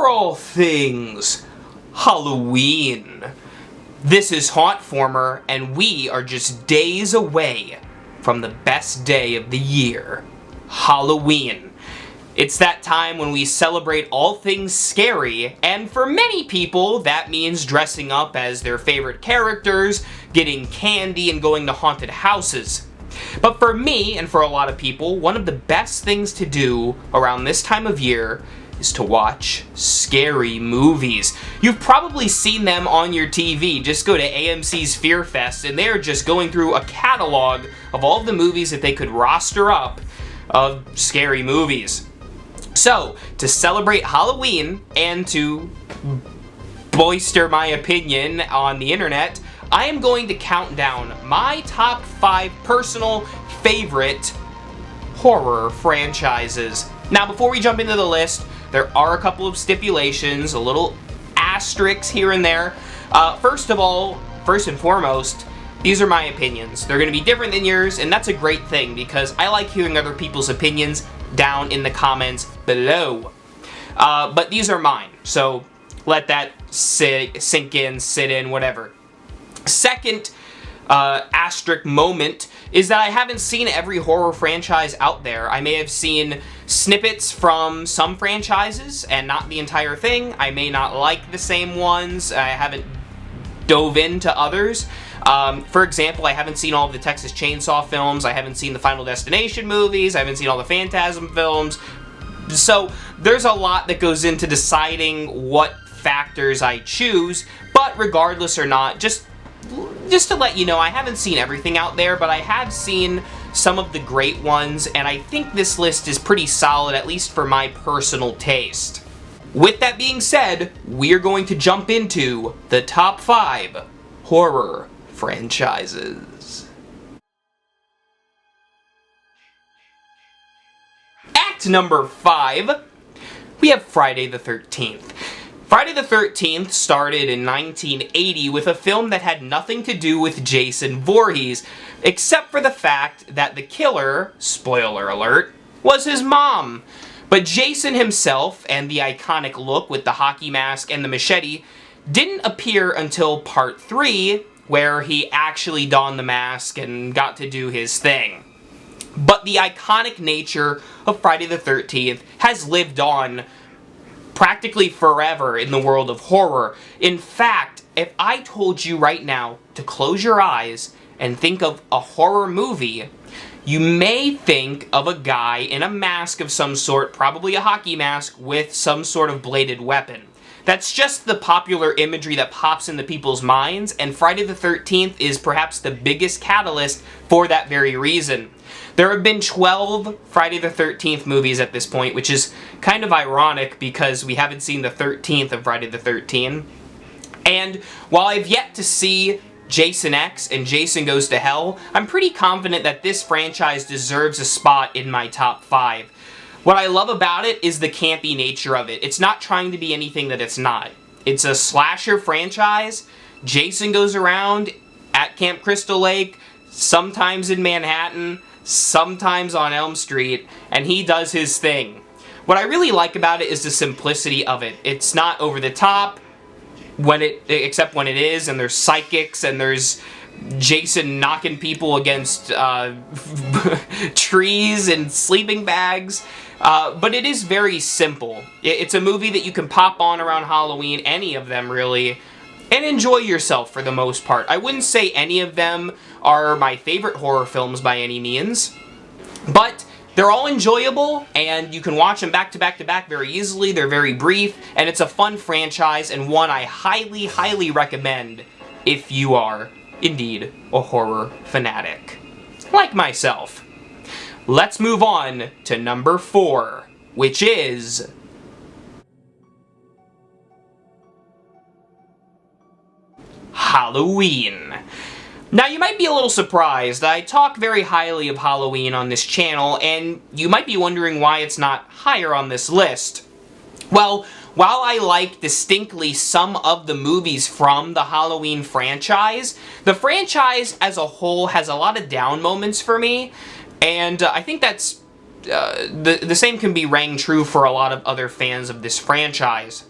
for all things Halloween. This is hauntformer, and we are just days away from the best day of the year, Halloween. It's that time when we celebrate all things scary, and for many people, that means dressing up as their favorite characters, getting candy, and going to haunted houses. But for me, and for a lot of people, one of the best things to do around this time of year is to watch scary movies. You've probably seen them on your TV. Just go to AMC's Fear Fest, and they're just going through a catalog of all of the movies that they could roster up of scary movies. So, to celebrate Halloween and to boister my opinion on the internet, I am going to count down my top 5 personal favorite horror franchises. Now, before we jump into the list, there are a couple of stipulations, a little asterisks here and there. First and foremost, these are my opinions. They're going to be different than yours, and that's a great thing because I like hearing other people's opinions down in the comments below. But these are mine, so let that sink in, sit in, whatever. Second asterisk moment is that I haven't seen every horror franchise out there. I may have seen snippets from some franchises and not the entire thing. I may not like the same ones. I haven't dove into others. For example, I haven't seen all of the Texas Chainsaw films. I haven't seen the Final Destination movies. I haven't seen all the Phantasm films. So there's a lot that goes into deciding what factors I choose. But regardless or not, just to let you know, I haven't seen everything out there, but I have seen some of the great ones, and I think this list is pretty solid, at least for my personal taste. With that being said, we're going to jump into the top 5 horror franchises. At number 5, we have Friday the 13th. Friday the 13th started in 1980 with a film that had nothing to do with Jason Voorhees, except for the fact that the killer, spoiler alert, was his mom. But Jason himself, and the iconic look with the hockey mask and the machete, didn't appear until part 3, where he actually donned the mask and got to do his thing. But the iconic nature of Friday the 13th has lived on practically forever in the world of horror. In fact, if I told you right now to close your eyes and think of a horror movie, you may think of a guy in a mask of some sort, probably a hockey mask, with some sort of bladed weapon. That's just the popular imagery that pops into people's minds, and Friday the 13th is perhaps the biggest catalyst for that very reason. There have been 12 Friday the 13th movies at this point, which is kind of ironic because we haven't seen the 13th of Friday the 13th. And while I've yet to see Jason X and Jason Goes to Hell, I'm pretty confident that this franchise deserves a spot in my top 5. What I love about it is the campy nature of it. It's not trying to be anything that it's not. It's a slasher franchise. Jason goes around at Camp Crystal Lake, sometimes in Manhattan, sometimes on Elm Street, and he does his thing. What I really like about it is the simplicity of it. It's not over the top, except when it is, and there's psychics, and there's Jason knocking people against trees and sleeping bags. But it is very simple. It's a movie that you can pop on around Halloween, any of them really, and enjoy yourself for the most part. I wouldn't say any of them are my favorite horror films by any means, but they're all enjoyable, and you can watch them back to back to back very easily. They're very brief, and it's a fun franchise, and one I highly, highly recommend if you are, indeed, a horror fanatic, like myself. Let's move on to number 4, which is Halloween. Now, you might be a little surprised. I talk very highly of Halloween on this channel, and you might be wondering why it's not higher on this list. Well, while I like distinctly some of the movies from the Halloween franchise, the franchise as a whole has a lot of down moments for me, and I think that's the same can be rang true for a lot of other fans of this franchise.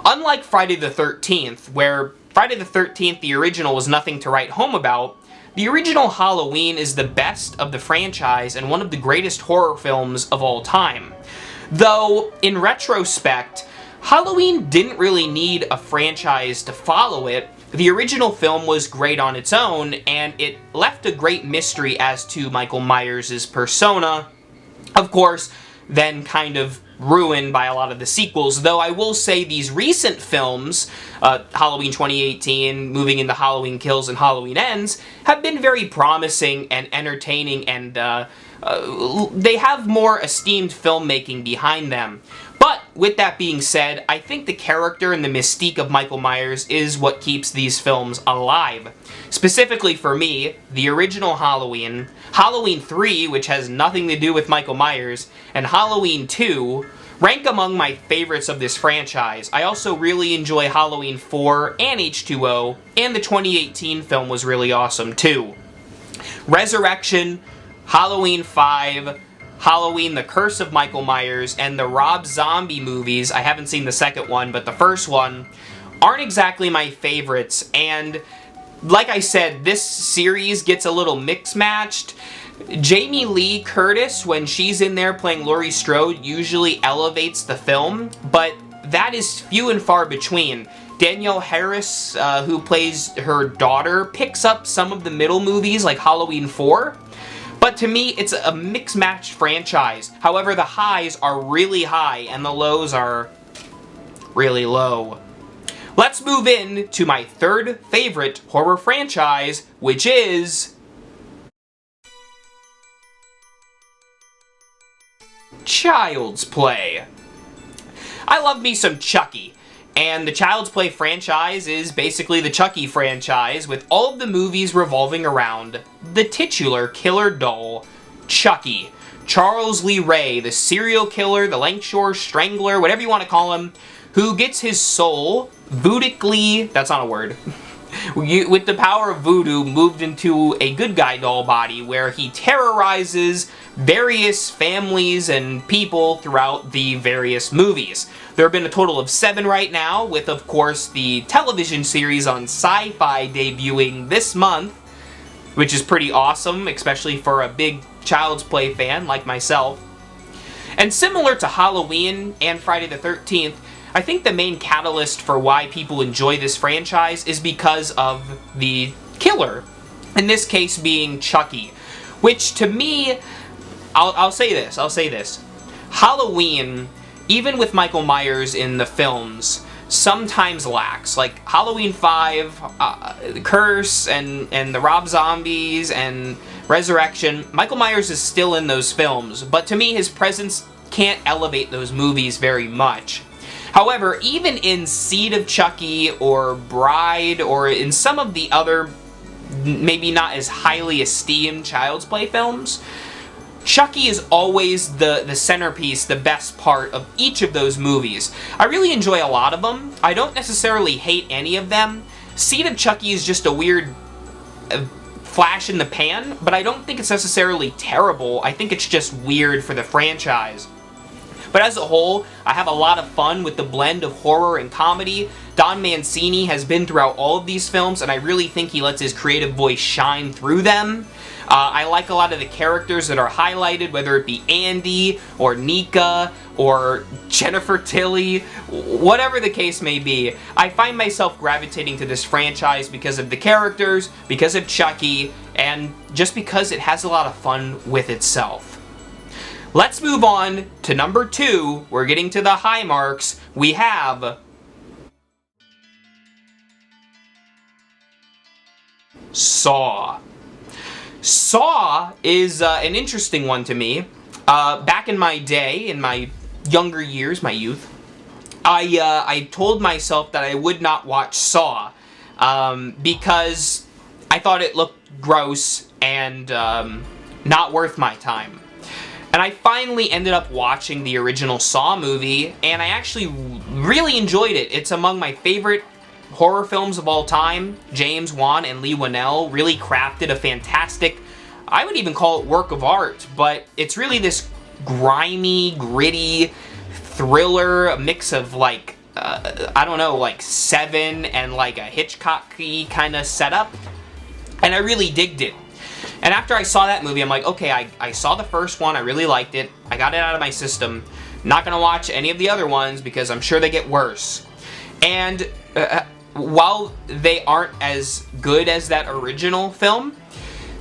Unlike Friday the 13th, where Friday the 13th, the original, was nothing to write home about, the original Halloween is the best of the franchise and one of the greatest horror films of all time. Though, in retrospect, Halloween didn't really need a franchise to follow it. The original film was great on its own, and it left a great mystery as to Michael Myers' persona. Of course, then kind of ruined by a lot of the sequels, though I will say these recent films, Halloween 2018, moving into Halloween Kills and Halloween Ends, have been very promising and entertaining, and they have more esteemed filmmaking behind them. But, with that being said, I think the character and the mystique of Michael Myers is what keeps these films alive. Specifically for me, the original Halloween, Halloween 3, which has nothing to do with Michael Myers, and Halloween 2 rank among my favorites of this franchise. I also really enjoy Halloween 4 and H2O, and the 2018 film was really awesome too. Resurrection, Halloween 5, Halloween, The Curse of Michael Myers, and the Rob Zombie movies, I haven't seen the second one, but the first one, aren't exactly my favorites, and like I said, this series gets a little mix-matched. Jamie Lee Curtis, when she's in there playing Laurie Strode, usually elevates the film, but that is few and far between. Danielle Harris, who plays her daughter, picks up some of the middle movies, like Halloween 4, but to me, it's a mix-matched franchise. However, the highs are really high, and the lows are really low. Let's move in to my third favorite horror franchise, which is Child's Play. I love me some Chucky, and the Child's Play franchise is basically the Chucky franchise, with all of the movies revolving around the titular killer doll, Chucky. Charles Lee Ray, the serial killer, the Lancashire Strangler, whatever you want to call him, who gets his soul voodically, that's not a word, with the power of voodoo, moved into a good guy doll body where he terrorizes various families and people throughout the various movies. There have been a total of 7 right now, with of course the television series on Sci-Fi debuting this month, which is pretty awesome, especially for a big Child's Play fan like myself. And similar to Halloween and Friday the 13th, I think the main catalyst for why people enjoy this franchise is because of the killer, in this case being Chucky, which to me, I'll say this, Halloween, even with Michael Myers in the films, sometimes lacks. Like Halloween 5, The Curse, and the Rob Zombies, and Resurrection, Michael Myers is still in those films, but to me his presence can't elevate those movies very much. However, even in Seed of Chucky, or Bride, or in some of the other, maybe not as highly esteemed Child's Play films, Chucky is always the centerpiece, the best part of each of those movies. I really enjoy a lot of them. I don't necessarily hate any of them. Seed of Chucky is just a weird flash in the pan, but I don't think it's necessarily terrible. I think it's just weird for the franchise. But as a whole, I have a lot of fun with the blend of horror and comedy. Don Mancini has been throughout all of these films, and I really think he lets his creative voice shine through them. I like a lot of the characters that are highlighted, whether it be Andy, or Nika, or Jennifer Tilly, whatever the case may be. I find myself gravitating to this franchise because of the characters, because of Chucky, and just because it has a lot of fun with itself. Let's move on to number 2. We're getting to the high marks. We have Saw. Saw is an interesting one to me. Back in my day, in my younger years, my youth, I told myself that I would not watch Saw because I thought it looked gross and not worth my time. And I finally ended up watching the original Saw movie, and I actually really enjoyed it. It's among my favorite horror films of all time. James Wan and Leigh Whannell really crafted a fantastic, I would even call it work of art, but it's really this grimy, gritty thriller, a mix of like I don't know, like Seven and like a Hitchcock-y kind of setup. And I really digged it. And after I saw that movie, I'm like, okay, I saw the first one, I really liked it, I got it out of my system, not gonna watch any of the other ones because I'm sure they get worse. And while they aren't as good as that original film,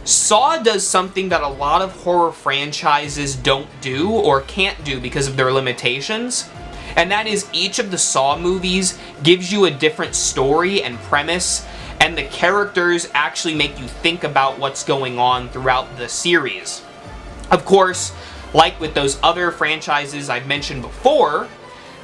Saw does something that a lot of horror franchises don't do or can't do because of their limitations. And that is each of the Saw movies gives you a different story and premise, and the characters actually make you think about what's going on throughout the series. Of course, like with those other franchises I've mentioned before,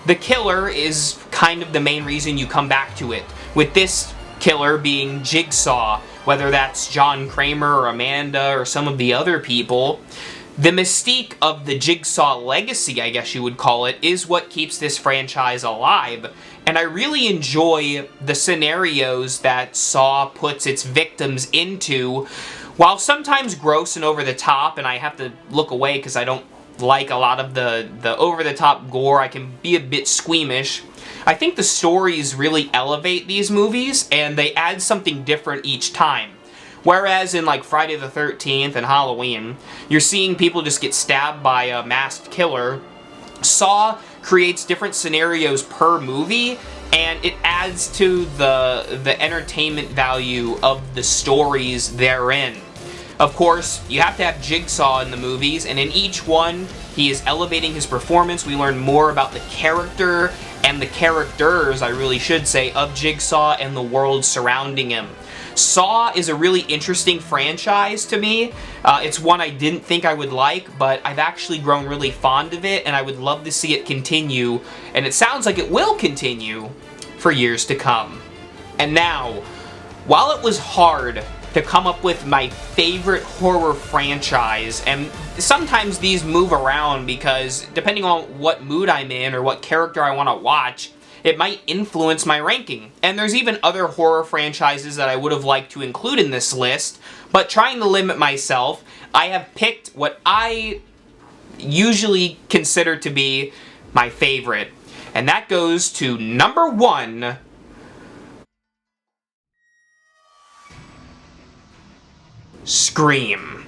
the killer is kind of the main reason you come back to it. With this killer being Jigsaw, whether that's John Kramer or Amanda or some of the other people, the mystique of the Jigsaw legacy, I guess you would call it, is what keeps this franchise alive. And I really enjoy the scenarios that Saw puts its victims into. While sometimes gross and over the top, and I have to look away because I don't like a lot of the over-the-top gore, I can be a bit squeamish, I think the stories really elevate these movies, and they add something different each time. Whereas in like Friday the 13th and Halloween, you're seeing people just get stabbed by a masked killer, Saw creates different scenarios per movie, and it adds to the entertainment value of the stories therein. Of course, you have to have Jigsaw in the movies, and in each one, he is elevating his performance. We learn more about the character, and the characters, I really should say, of Jigsaw and the world surrounding him. Saw is a really interesting franchise to me. It's one I didn't think I would like, but I've actually grown really fond of it, and I would love to see it continue, and it sounds like it will continue for years to come. And now, while it was hard to come up with my favorite horror franchise, and sometimes these move around because depending on what mood I'm in or what character I want to watch, it might influence my ranking. And there's even other horror franchises that I would have liked to include in this list, but trying to limit myself, I have picked what I usually consider to be my favorite. And that goes to number 1, Scream.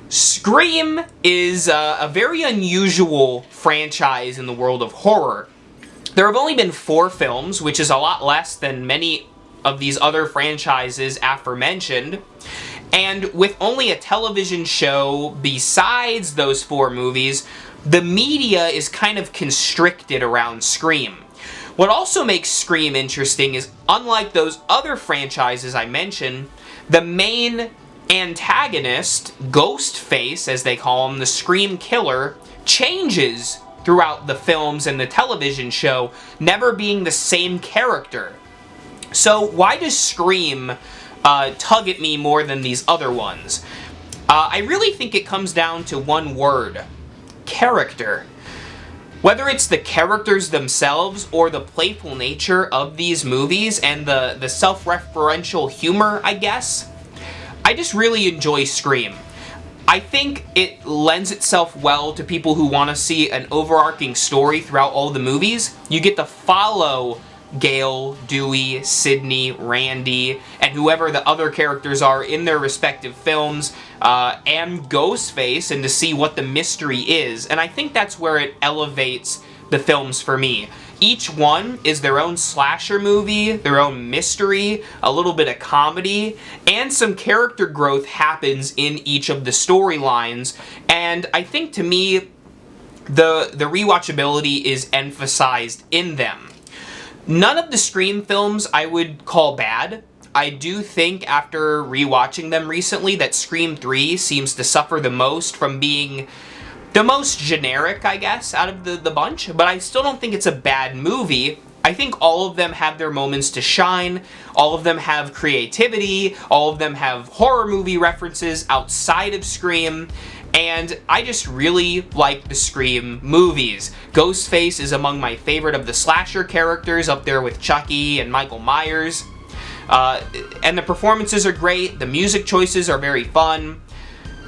Scream is a very unusual franchise in the world of horror. There have only been 4 films, which is a lot less than many of these other franchises aforementioned, and with only a television show besides those 4 movies, the media is kind of constricted around Scream. What also makes Scream interesting is, unlike those other franchises I mentioned, the main antagonist, Ghostface as they call him, the Scream Killer, changes throughout the films and the television show, never being the same character. So why does Scream tug at me more than these other ones? I really think it comes down to one word: character. Whether it's the characters themselves or the playful nature of these movies and the self-referential humor, I guess, I just really enjoy Scream. I think it lends itself well to people who want to see an overarching story throughout all the movies. You get to follow Gale, Dewey, Sidney, Randy, and whoever the other characters are in their respective films, and Ghostface, and to see what the mystery is. And I think that's where it elevates the films for me. Each one is their own slasher movie, their own mystery, a little bit of comedy, and some character growth happens in each of the storylines. And I think, to me, the rewatchability is emphasized in them. None of the Scream films I would call bad. I do think, after rewatching them recently, that Scream 3 seems to suffer the most from being the most generic, I guess, out of the bunch, but I still don't think it's a bad movie. I think all of them have their moments to shine, all of them have creativity, all of them have horror movie references outside of Scream, and I just really like the Scream movies. Ghostface is among my favorite of the slasher characters, up there with Chucky and Michael Myers. And the performances are great, the music choices are very fun.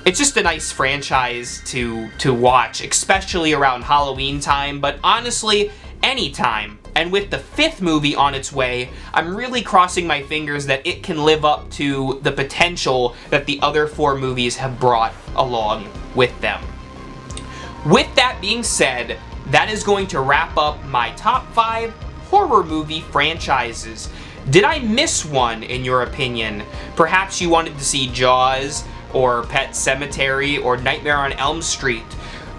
It's just a nice franchise to watch, especially around Halloween time, but honestly, anytime. And with the 5th movie on its way, I'm really crossing my fingers that it can live up to the potential that the other 4 movies have brought along with them. With that being said, that is going to wrap up my top 5 horror movie franchises. Did I miss one, in your opinion? Perhaps you wanted to see Jaws, or Pet Sematary, or Nightmare on Elm Street.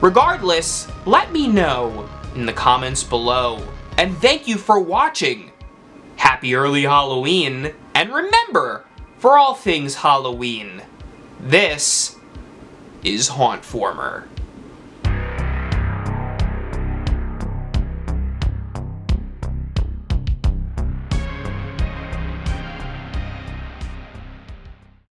Regardless, let me know in the comments below. And thank you for watching! Happy early Halloween, and remember, for all things Halloween, this is Hauntformer.